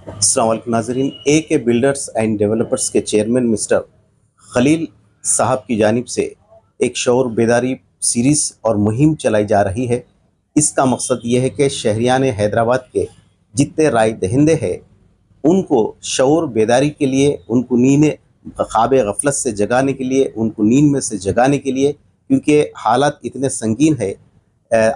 अस्सलाम वालेकुम नाज़रीन। के बिल्डर्स एंड डेवलपर्स के चेयरमैन मिस्टर खलील साहब की जानिब से एक शऊर बेदारी सीरीज़ और मुहिम चलाई जा रही है। इसका मकसद ये है कि शहरियान हैदराबाद के जितने राय दहिंदे हैं उनको शऊर बेदारी के लिए, उनको नींद ख्वाब गफलत से जगाने के लिए, उनको नींद में से जगाने के लिए, क्योंकि हालात इतने संगीन है।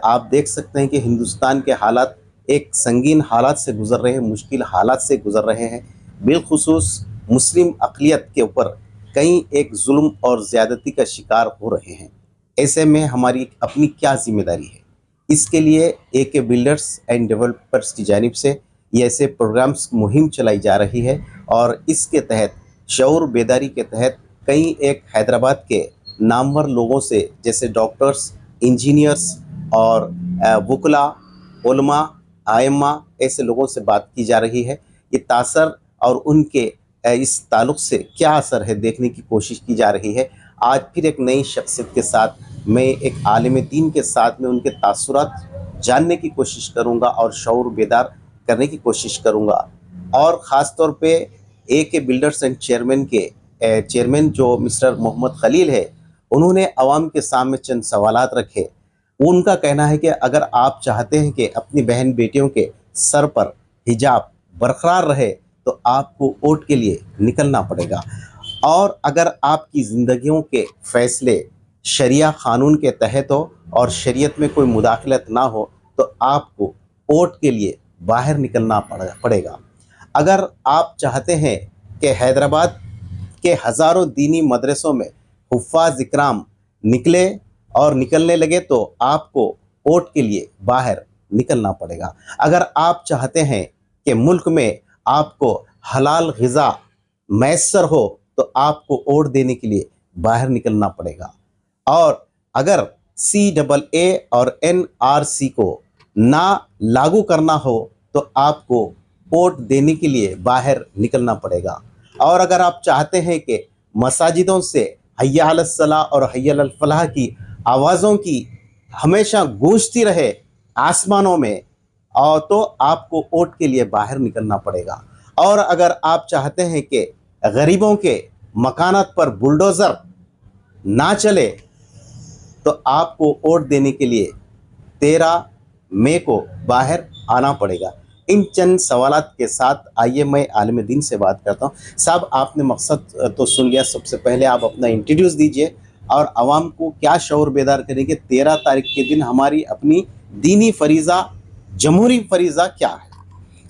आप देख सकते हैं कि हिंदुस्तान के हालात एक संगीन हालात से गुज़र रहे हैं, मुश्किल हालात से गुज़र रहे हैं। बिलखुसूस मुस्लिम अक़लियत के ऊपर कई एक जुल्म और ज़्यादती का शिकार हो रहे हैं। ऐसे में हमारी अपनी क्या ज़िम्मेदारी है? इसके लिए के बिल्डर्स एंड डेवलपर्स की जानिब से ये ऐसे प्रोग्राम्स मुहिम चलाई जा रही है और इसके तहत शऊर बेदारी के तहत कई एक हैदराबाद के नामवर लोगों से, जैसे डॉक्टर्स, इंजीनियर्स और वकला, उलमा, आइम्मा, ऐसे लोगों से बात की जा रही है। ये तासर और उनके इस ताल्लुक़ से क्या असर है देखने की कोशिश की जा रही है। आज फिर एक नई शख्सियत के साथ मैं एक आलिम दीन के साथ में उनके तासुरात जानने की कोशिश करूँगा और शऊर बेदार करने की कोशिश करूँगा। और ख़ास तौर पे के बिल्डर्स एंड चेयरमैन जो मिस्टर मोहम्मद खलील है, उन्होंने आवाम के सामने चंद सवालात रखे। उनका कहना है कि अगर आप चाहते हैं कि अपनी बहन बेटियों के सर पर हिजाब बरकरार रहे तो आपको वोट के लिए निकलना पड़ेगा, और अगर आपकी ज़िंदगियों के फ़ैसले शरिया क़ानून के तहत हो और शरीयत में कोई मुदाखलत ना हो तो आपको वोट के लिए बाहर निकलना पड़ेगा। अगर आप चाहते हैं कि हैदराबाद के हज़ारों दीनी मदरसों में हुफ़्फ़ाज़ इकराम निकले और निकलने लगे तो आपको वोट के लिए बाहर निकलना पड़ेगा। अगर आप चाहते हैं कि मुल्क में आपको हलाल ग़िज़ा मैसर हो तो आपको वोट देने के लिए बाहर निकलना पड़ेगा। और अगर CAA और NRC को ना लागू करना हो तो आपको वोट देने के लिए बाहर निकलना पड़ेगा। और अगर आप चाहते हैं कि मसाजिदों से हय्या अलस सलाह और हय्या अलल फलाह की आवाज़ों की हमेशा गूंजती रहे आसमानों में, और तो आपको वोट के लिए बाहर निकलना पड़ेगा। और अगर आप चाहते हैं कि गरीबों के मकानात पर बुलडोज़र ना चले तो आपको वोट देने के लिए 13 मई को बाहर आना पड़ेगा। इन चंद सवालात के साथ आइए मैं आलिम दीन से बात करता हूँ। साहब, आपने मकसद तो सुन लिया, सबसे पहले आप अपना इंट्रोड्यूस दीजिए और आवाम को क्या शऊर बेदार करेंगे। 13 तारीख के दिन हमारी अपनी दीनी फरीज़ा, जमहूरी फरीज़ा क्या है?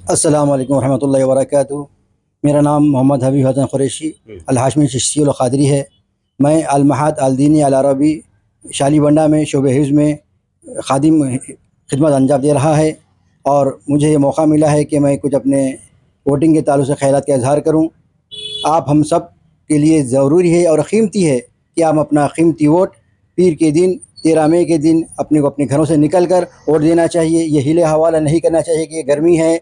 अस्सलाम वालेकुम रहमतुल्लाहि व बरकातुहू। मेरा नाम मोहम्मद हबीब हसन कुरैशी अल-हाशमी चिश्ती अल क़ादरी है। मैं अल-महाद अल-दीनी अल-अरबी शालीबंडा में शोबे हिफ्ज़ में खादिम खिदमत अंजाम दे रहा है, और मुझे ये मौका मिला है कि मैं कुछ अपने वोटिंग के ताल्लुक़ से ख़यालात का इज़हार करूँ। आप हम सब के लिए ज़रूरी है और क़ीमती है कि हम अपना क़ीमती वोट पीर के दिन 13 मई के दिन अपने को अपने घरों से निकल कर वोट देना चाहिए। ये हीले हवाला नहीं करना चाहिए कि ये गर्मी है,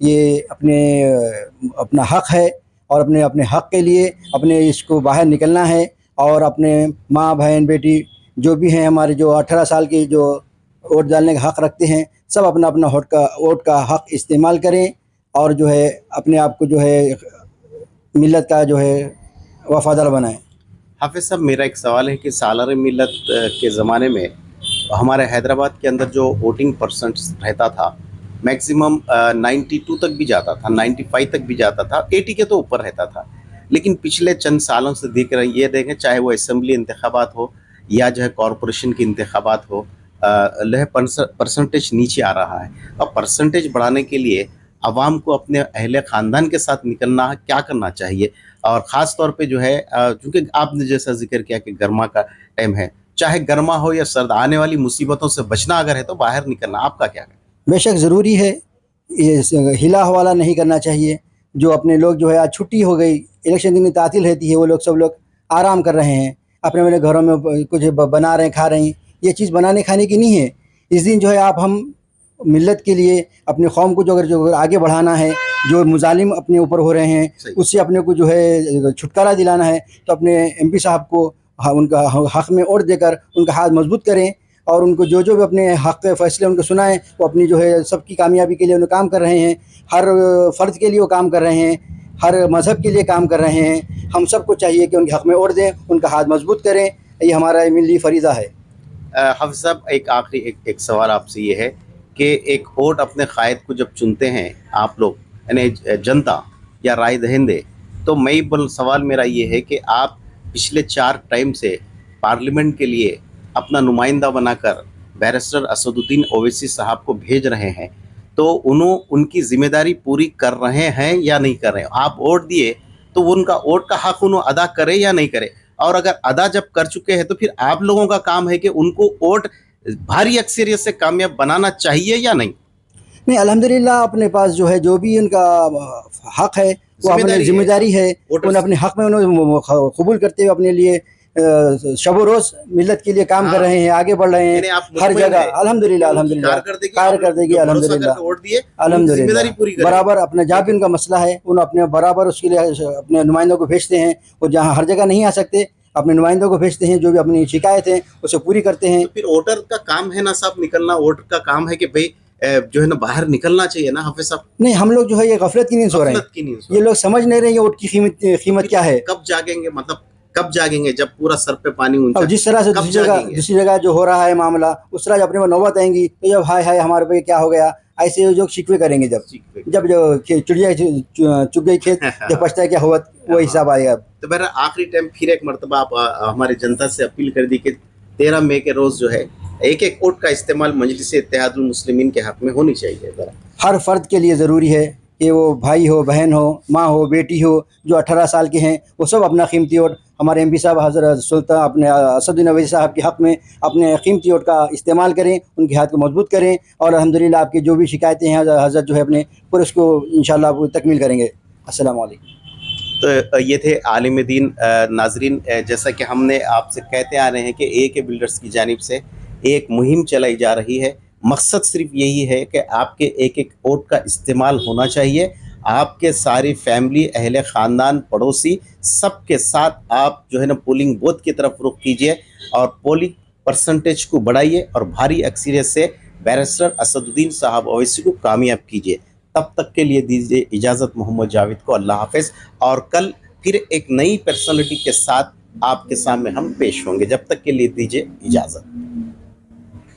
ये अपना हक़ है और अपने हक़ के लिए अपने इसको बाहर निकलना है। और अपने माँ बहन बेटी जो भी हैं हमारे, जो 18 साल के जो वोट डालने का हक़ रखते हैं, सब अपना अपना वोट का हक़ इस्तेमाल करें और जो है अपने आप को जो है मिल्लत का जो है वफ़ादार बनाएं। हाफिज़ साहब, मेरा एक सवाल है कि सालार मिल्लत के ज़माने में हमारे हैदराबाद के अंदर जो वोटिंग परसेंट रहता था मैक्सिमम 92 तक भी जाता था, 95 तक भी जाता था, 80 के तो ऊपर रहता था। लेकिन पिछले चंद सालों से ये देखें, चाहे वो असम्बली इंतखाबात हो या जो है कॉरपोरेशन के इंतखाबात हो, परसेंटेज नीचे आ रहा है। और परसेंटेज बढ़ाने के लिए आवाम को अपने अहले ख़ानदान के साथ निकलना, क्या करना चाहिए? और ख़ास तौर पे जो है चूँकि आपने जैसा ज़िक्र किया कि गर्मा का टाइम है, चाहे गर्मा हो या सर्द, आने वाली मुसीबतों से बचना अगर है तो बाहर निकलना, आपका क्या कहना है? बेशक ज़रूरी है, ये हिला हवाला नहीं करना चाहिए। जो अपने लोग जो है आज छुट्टी हो गई, इलेक्शन दिन तातील रहती है, वो लोग सब लोग आराम कर रहे हैं, अपने घरों में कुछ बना रहे हैं, खा रहे हैं। ये चीज़ बनाने खाने की नहीं है। इस दिन जो है आप हम मिल्लत के लिए अपने कौम को जो अगर आगे बढ़ाना है, जो मुजालिम अपने ऊपर हो रहे हैं उससे अपने को जो है छुटकारा दिलाना है, तो अपने MP साहब को उनका हक़ में वोट देकर उनका हाथ मजबूत करें और उनको जो जो भी अपने हक़ के फ़ैसले उनको सुनाएं, वो अपनी जो है सबकी कामयाबी के लिए उन्हें काम कर रहे हैं। हर फ़र्द के लिए वो काम कर रहे हैं, हर मज़हब के लिए काम कर रहे हैं। हम सबको चाहिए कि उनके हक़ में वोट दें, उनका हाथ मजबूत करें। ये हमारा मिली फ़रीज़ा है। हाफिज़ साहब, एक आखिरी एक सवाल आपसे ये है कि एक वोट अपने कायद को जब चुनते हैं आप लोग, यानी जनता या राय दहिंदे, तो सवाल मेरा ये है कि आप पिछले 4 टाइम से पार्लियामेंट के लिए अपना नुमाइंदा बनाकर बैरिस्टर असदुद्दीन ओवैसी साहब को भेज रहे हैं, तो उनकी जिम्मेदारी पूरी कर रहे हैं या नहीं कर रहे हैं? आप वोट दिए तो उनका वोट का हक उन्होंने अदा करे या नहीं करे? और अगर अदा जब कर चुके हैं तो फिर आप लोगों का काम है कि उनको वोट भारी अक्सरियत से कामयाब बनाना चाहिए या नहीं? नहीं, अल्हम्दुलिल्लाह अपने पास जो है, जो भी उनका हक़ है, वो अपनी ज़िम्मेदारी है। उन्हें अपने हक़ में उन्होंने कबूल करते हुए अपने लिए शब रोज़ मिल्लत के लिए काम कर रहे हैं, आगे बढ़ रहे हैं हर जगह। अल्हम्दुलिल्लाह अल्हम्दुलिल्लाह कारकर्दगी अल्हम्दुलिल्लाह अल्हम्दुलिल्लाह बराबर अपना जहाँ भी उनका मसला है, उन्हें अपने बराबर उसके लिए अपने नुमाइंदों को भेजते हैं। और जहाँ हर जगह नहीं आ सकते, अपने नुमाइंदों को भेजते हैं, जो भी अपनी शिकायत है उसे पूरी करते हैं। तो फिर वोटर का काम है ना साहब निकलना, वोटर का काम है कि भाई जो है ना बाहर निकलना चाहिए ना हाफिज़ साहब। नहीं, हम लोग जो है ये गफलत की नींद सो रहे हैं। ये लोग समझ नहीं रहे वोट की कीमत क्या है। कब जागेंगे, मतलब कब जागेंगे जब पूरा सर पे पानी ऊंचा? जिस तरह से दूसरी जगह जो हो रहा है मामला, उस तरह अपने नौबत आएंगी तो जब हाय हाय हमारे पे क्या हो गया, ऐसे जो शिकवे करेंगे, जब जो चिड़िया चुग गई खेत, जब पछता है क्या हुआ, वो हिसाब आएगा। तो मेरा आखिरी टाइम फिर एक मरतबा आप हमारी जनता से अपील कर दी कि 13 मई के रोज़ जो है एक एक वोट का इस्तेमाल मजलिस इत्तेहादुल मुस्लिमीन के हक़ में होनी चाहिए। हर फ़र्द के लिए ज़रूरी है कि वो भाई हो, बहन हो, माँ हो, बेटी हो, जो 18 साल के हैं, वो सब अपना कीमती वोट हमारे एमपी साहब हज़रत सुल्तान अपने असदुद्दीन ओवैसी साहब के हक़ में अपने कीमती वोट का इस्तेमाल करें, उनके हाथ को मजबूत करें। और अल्हम्दुलिल्लाह आपकी जो भी शिकायतें हैं हज़रत जो है अपने पूरे उसको इंशाअल्लाह तकमील करेंगे। अस्सलाम वालेकुम। तो ये थे आलिम दीन नाजरीन, जैसा कि हमने आपसे कहते आ रहे हैं कि AK बिल्डर्स की जानिब से एक मुहिम चलाई जा रही है। मकसद सिर्फ यही है कि आपके एक एक वोट का इस्तेमाल होना चाहिए। आपके सारी फैमिली, अहले ख़ानदान, पड़ोसी सबके साथ आप जो है ना पोलिंग बूथ की तरफ रुख कीजिए और पोलिंग परसेंटेज को बढ़ाइए और भारी अक्सरियत से बैरिस्टर असदुद्दीन साहब ओवैसी को कामयाब कीजिए। तब तक के लिए दीजिए इजाज़त मोहम्मद जावेद को। अल्लाह हाफ़िज़। और कल फिर एक नई पर्सनालिटी के साथ आपके सामने हम पेश होंगे। जब तक के लिए दीजिए इजाज़त।